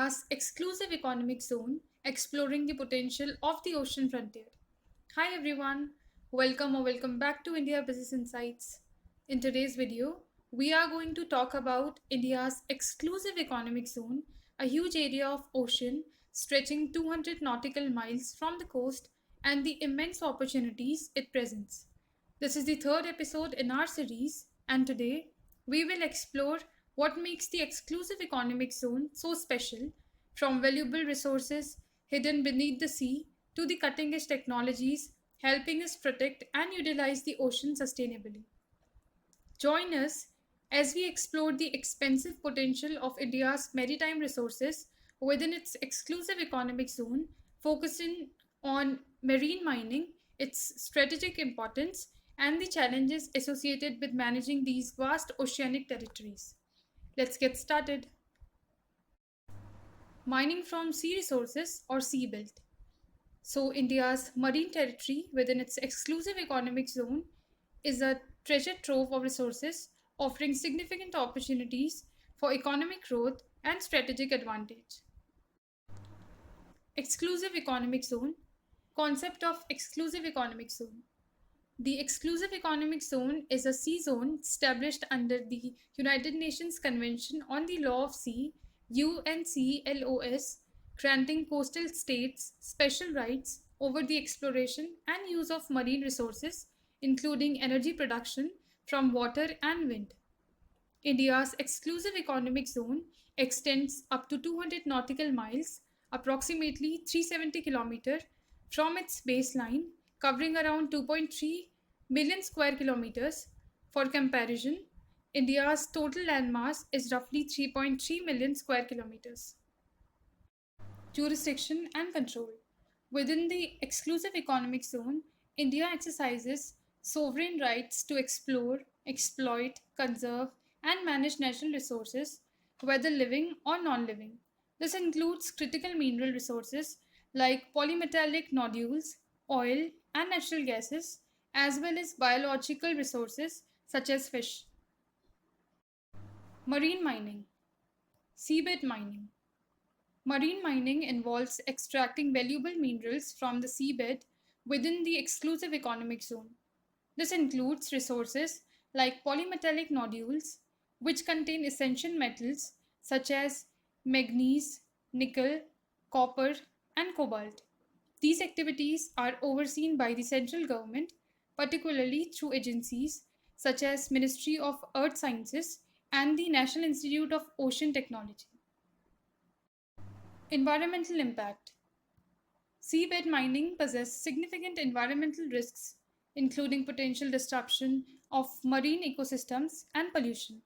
India's exclusive economic zone, exploring the potential of the ocean frontier. Hi everyone, welcome back to India Business Insights. In today's video, we are going to talk about India's exclusive economic zone, a huge area of ocean stretching 200 nautical miles from the coast and the immense opportunities it presents. This is the third episode in our series, and today we will explore what makes the exclusive economic zone so special, from valuable resources hidden beneath the sea to the cutting edge technologies helping us protect and utilize the ocean sustainably. Join us as we explore the expensive potential of India's maritime resources within its exclusive economic zone, focusing on marine mining, its strategic importance, and the challenges associated with managing these vast oceanic territories. Let's get started. Mining from sea resources or seabed. So, India's marine territory within its exclusive economic zone is a treasure trove of resources offering significant opportunities for economic growth and strategic advantage. Exclusive economic zone. Concept of exclusive economic zone. The exclusive economic zone is a sea zone established under the United Nations Convention on the Law of Sea, UNCLOS, granting coastal states special rights over the exploration and use of marine resources, including energy production from water and wind. India's exclusive economic zone extends up to 200 nautical miles, approximately 370 km, from its baseline, covering around 2.3 million square kilometers. For comparison, India's total landmass is roughly 3.3 million square kilometers. Jurisdiction and control. Within the exclusive economic zone, India exercises sovereign rights to explore, exploit, conserve, and manage natural resources, whether living or non living. This includes critical mineral resources like polymetallic nodules, oil, and natural gases, as well as biological resources such as fish. Marine mining, seabed mining. Marine mining involves extracting valuable minerals from the seabed within the exclusive economic zone. This includes resources like polymetallic nodules, which contain essential metals such as manganese, nickel, copper, and cobalt. These activities are overseen by the central government, particularly through agencies such as Ministry of Earth Sciences and the National Institute of Ocean Technology. Environmental impact. Seabed mining poses significant environmental risks, including potential disruption of marine ecosystems and pollution.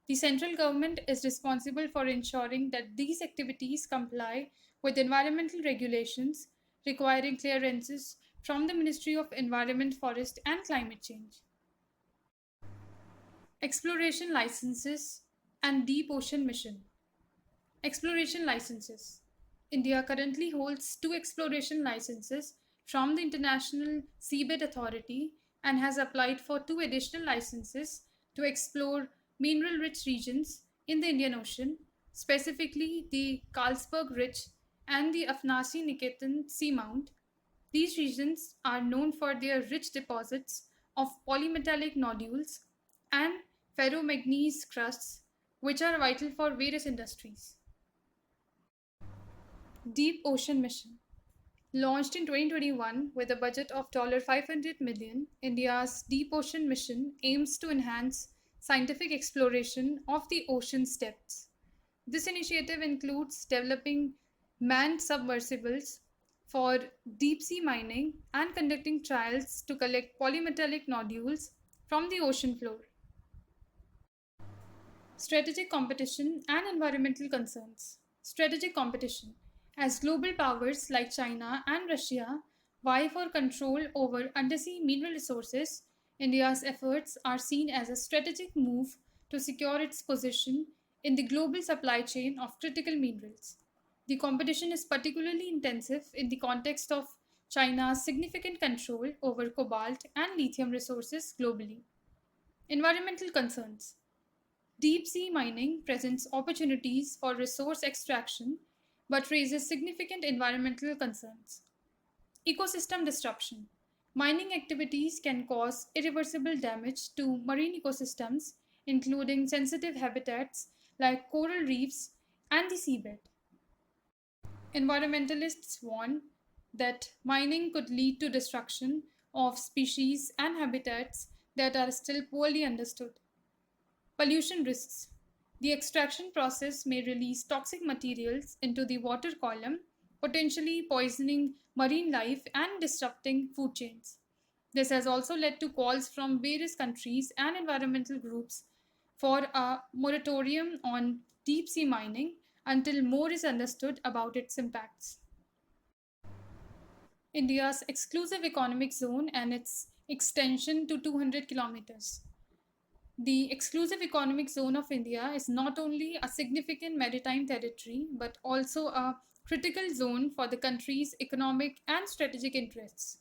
The central government is responsible for ensuring that these activities comply with environmental regulations, requiring clearances from the Ministry of Environment, Forest and Climate Change. Exploration licenses and deep ocean mission. Exploration licenses. India currently holds two exploration licenses from the International Seabed Authority and has applied for two additional licenses to explore mineral rich regions in the Indian Ocean, specifically the Carlsberg Ridge and the Afnasi Niketan Seamount. These regions are known for their rich deposits of polymetallic nodules and ferromanganese crusts, which are vital for various industries. Deep Ocean Mission. Launched in 2021 with a budget of $500 million, India's Deep Ocean Mission aims to enhance scientific exploration of the ocean's depths. This initiative includes developing manned submersibles for deep sea mining and conducting trials to collect polymetallic nodules from the ocean floor. Strategic competition and environmental concerns. Strategic competition. As global powers like China and Russia vie for control over undersea mineral resources, India's efforts are seen as a strategic move to secure its position in the global supply chain of critical minerals. The competition is particularly intensive in the context of China's significant control over cobalt and lithium resources globally. Environmental concerns. Deep sea mining presents opportunities for resource extraction but raises significant environmental concerns. Ecosystem disruption. Mining activities can cause irreversible damage to marine ecosystems, including sensitive habitats like coral reefs and the seabed. Environmentalists warn that mining could lead to destruction of species and habitats that are still poorly understood. Pollution risks. The extraction process may release toxic materials into the water column, potentially poisoning marine life and disrupting food chains. This has also led to calls from various countries and environmental groups for a moratorium on deep sea mining until more is understood about its impacts. India's exclusive economic zone and its extension to 200 kilometers. The exclusive economic zone of India is not only a significant maritime territory but also a critical zone for the country's economic and strategic interests.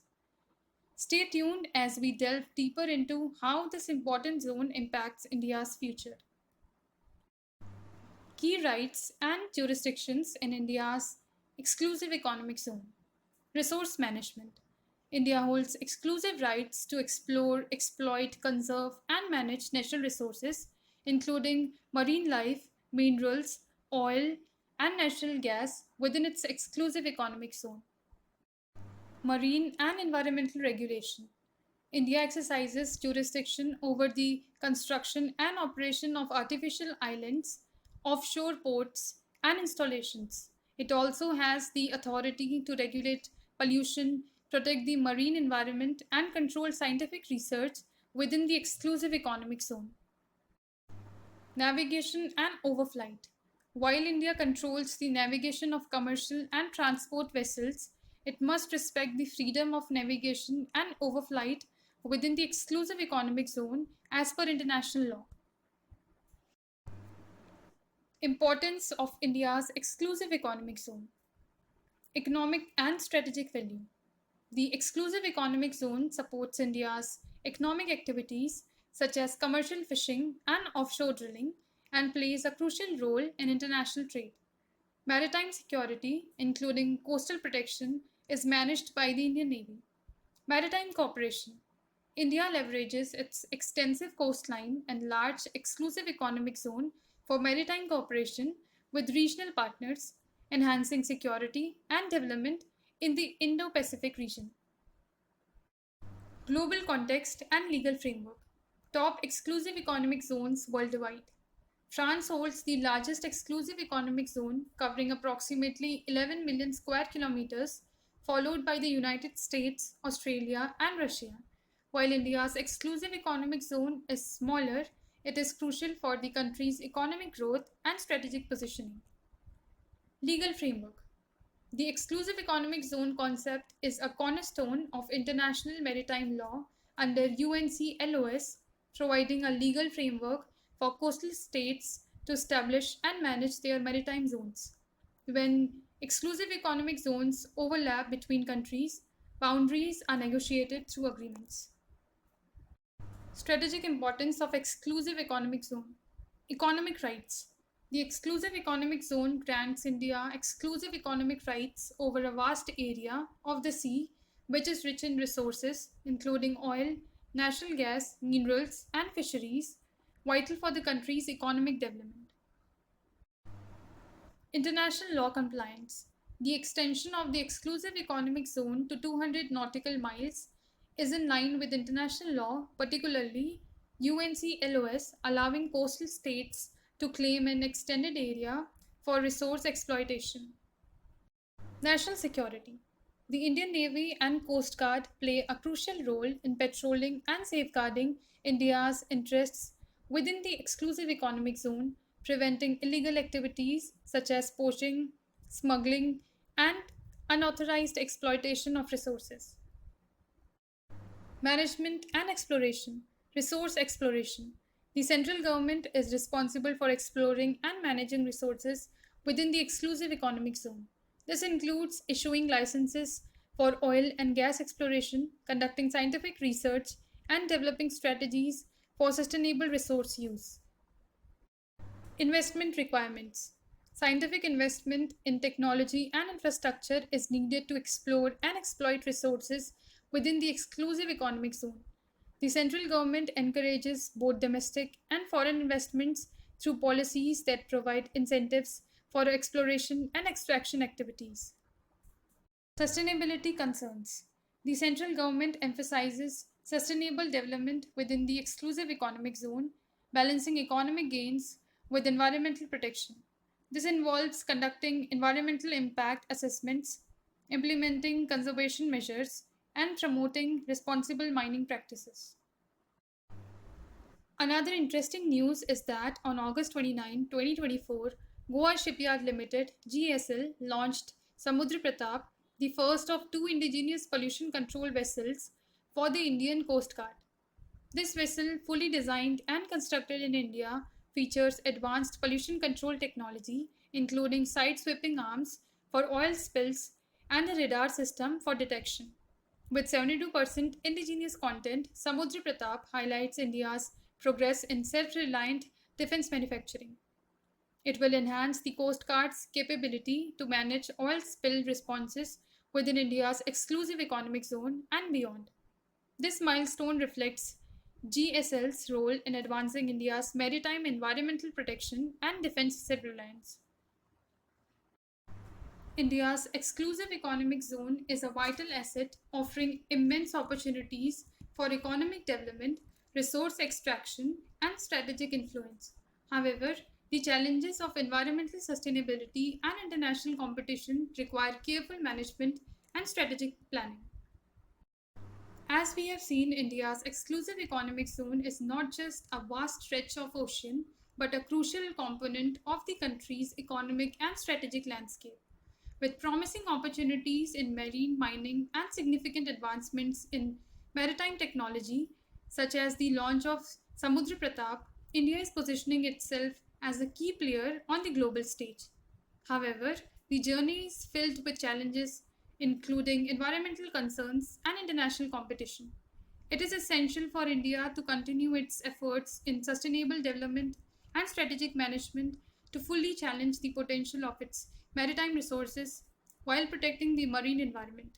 Stay tuned as we delve deeper into how this important zone impacts India's future. Key rights and jurisdictions in India's exclusive economic zone. Resource management. India holds exclusive rights to explore, exploit, conserve, and manage natural resources, including marine life, minerals, oil, and natural gas within its exclusive economic zone. Marine and environmental regulation. India exercises jurisdiction over the construction and operation of artificial islands, offshore ports, and installations. It also has the authority to regulate pollution, protect the marine environment, and control scientific research within the exclusive economic zone. Navigation and overflight. While India controls the navigation of commercial and transport vessels, it must respect the freedom of navigation and overflight within the exclusive economic zone as per international law. Importance of India's exclusive economic zone. Economic and strategic value. The exclusive economic zone supports India's economic activities such as commercial fishing and offshore drilling and plays a crucial role in international trade. Maritime security, including coastal protection, is managed by the Indian Navy. Maritime cooperation. India leverages its extensive coastline and large exclusive economic zone for maritime cooperation with regional partners, enhancing security and development in the Indo Pacific region. Global context and legal framework. Top exclusive economic zones worldwide. France holds the largest exclusive economic zone, covering approximately 11 million square kilometers, followed by the United States, Australia, and Russia. While India's exclusive economic zone is smaller, it is crucial for the country's economic growth and strategic positioning. Legal framework. The exclusive economic zone concept is a cornerstone of international maritime law under UNCLOS, providing a legal framework for coastal states to establish and manage their maritime zones. When exclusive economic zones overlap between countries, boundaries are negotiated through agreements. Strategic importance of exclusive economic zone. Economic rights. The exclusive economic zone grants India exclusive economic rights over a vast area of the sea which is rich in resources including oil, natural gas, minerals, and fisheries, vital for the country's economic development. International law compliance. The extension of the exclusive economic zone to 200 nautical miles is in line with international law, particularly UNCLOS, allowing coastal states to claim an extended area for resource exploitation. National security. The Indian Navy and Coast Guard play a crucial role in patrolling and safeguarding India's interests within the exclusive economic zone, preventing illegal activities such as poaching, smuggling, and unauthorized exploitation of resources. Management and exploration. Resource exploration. The central government is responsible for exploring and managing resources within the exclusive economic zone. This includes issuing licenses for oil and gas exploration, conducting scientific research, and developing strategies for sustainable resource use. Investment requirements. Scientific investment in technology and infrastructure is needed to explore and exploit resources within the exclusive economic zone. The central government encourages both domestic and foreign investments through policies that provide incentives for exploration and extraction activities. Sustainability concerns. The central government emphasizes sustainable development within the exclusive economic zone, balancing economic gains with environmental protection. This involves conducting environmental impact assessments, implementing conservation measures, and promoting responsible mining practices. Another interesting news is that on August 29, 2024, Goa Shipyard Limited (GSL) launched Samudra Pratap, the first of two indigenous pollution control vessels for the Indian Coast Guard. This vessel, fully designed and constructed in India, features advanced pollution control technology, including side sweeping arms for oil spills and a radar system for detection. With 72% indigenous content, Samudra Pratap highlights India's progress in self reliant defense manufacturing. It will enhance the Coast Guard's capability to manage oil spill responses within India's exclusive economic zone and beyond. This milestone reflects GSL's role in advancing India's maritime environmental protection and defense self reliance. India's exclusive economic zone is a vital asset offering immense opportunities for economic development, resource extraction, and strategic influence. However, the challenges of environmental sustainability and international competition require careful management and strategic planning. As we have seen, India's exclusive economic zone is not just a vast stretch of ocean, but a crucial component of the country's economic and strategic landscape. With promising opportunities in marine mining and significant advancements in maritime technology, such as the launch of Samudra Pratap, India is positioning itself as a key player on the global stage. However, the journey is filled with challenges, including environmental concerns and international competition. It is essential for India to continue its efforts in sustainable development and strategic management to fully challenge the potential of its maritime resources while protecting the marine environment.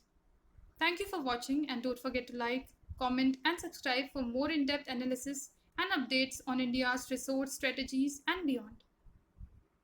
Thank you for watching, and don't forget to like, comment, and subscribe for more in depth analysis and updates on India's resource strategies and beyond.